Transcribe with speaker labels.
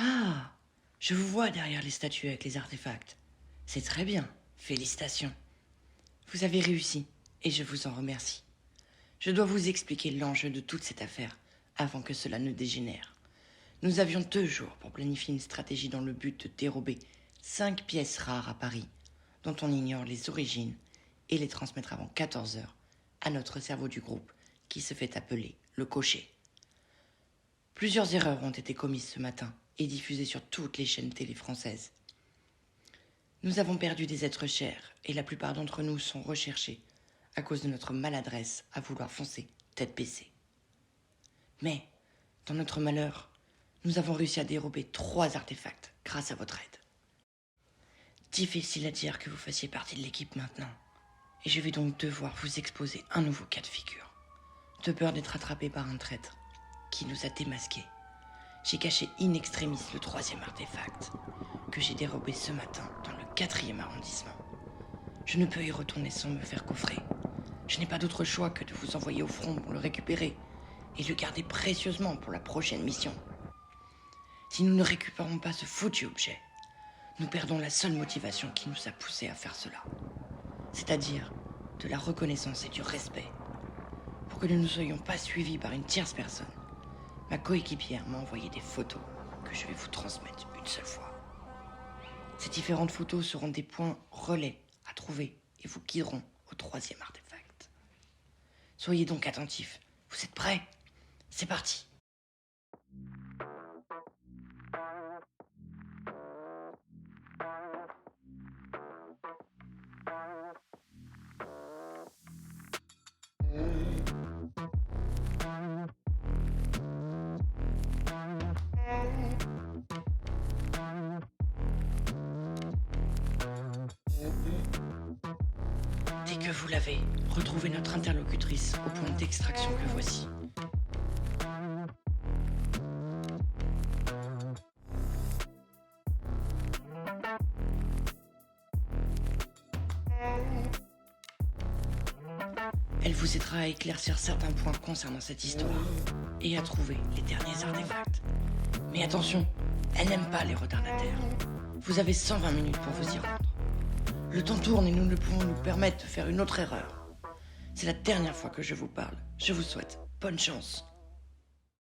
Speaker 1: Ah, je vous vois derrière les statues avec les artefacts. C'est très bien, félicitations. Vous avez réussi, et je vous en remercie. Je dois vous expliquer l'enjeu de toute cette affaire avant que cela ne dégénère. Nous avions 2 jours pour planifier une stratégie dans le but de dérober 5 pièces rares à Paris, dont on ignore les origines, et les transmettre avant 14 heures à notre cerveau du groupe, qui se fait appeler le cocher. Plusieurs erreurs ont été commises ce matin et diffusées sur toutes les chaînes télé françaises. Nous avons perdu des êtres chers et la plupart d'entre nous sont recherchés à cause de notre maladresse à vouloir foncer tête baissée. Mais, dans notre malheur, nous avons réussi à dérober 3 artefacts grâce à votre aide. Difficile à dire que vous fassiez partie de l'équipe maintenant, et je vais donc devoir vous exposer un nouveau cas de figure. De peur d'être attrapé par un traître qui nous a démasqués, j'ai caché in extremis le 3e artefact que j'ai dérobé ce matin dans le 4e arrondissement. Je ne peux y retourner sans me faire coffrer. Je n'ai pas d'autre choix que de vous envoyer au front pour le récupérer et le garder précieusement pour la prochaine mission. Si nous ne récupérons pas ce foutu objet, nous perdons la seule motivation qui nous a poussés à faire cela, c'est-à-dire de la reconnaissance et du respect. Pour que nous ne soyons pas suivis par une tierce personne, ma coéquipière m'a envoyé des photos que je vais vous transmettre une seule fois. Ces différentes photos seront des points relais à trouver et vous guideront au 3e artefact. Soyez donc attentifs. Vous êtes prêts? C'est parti! Dès que vous l'avez, retrouvez notre interlocutrice au point d'extraction que voici. Elle vous aidera à éclaircir certains points concernant cette histoire et à trouver les derniers artefacts. Mais attention, elle n'aime pas les retardataires. Vous avez 120 minutes pour vous y rendre. Le temps tourne et nous ne pouvons nous permettre de faire une autre erreur. C'est la dernière fois que je vous parle. Je vous souhaite bonne chance.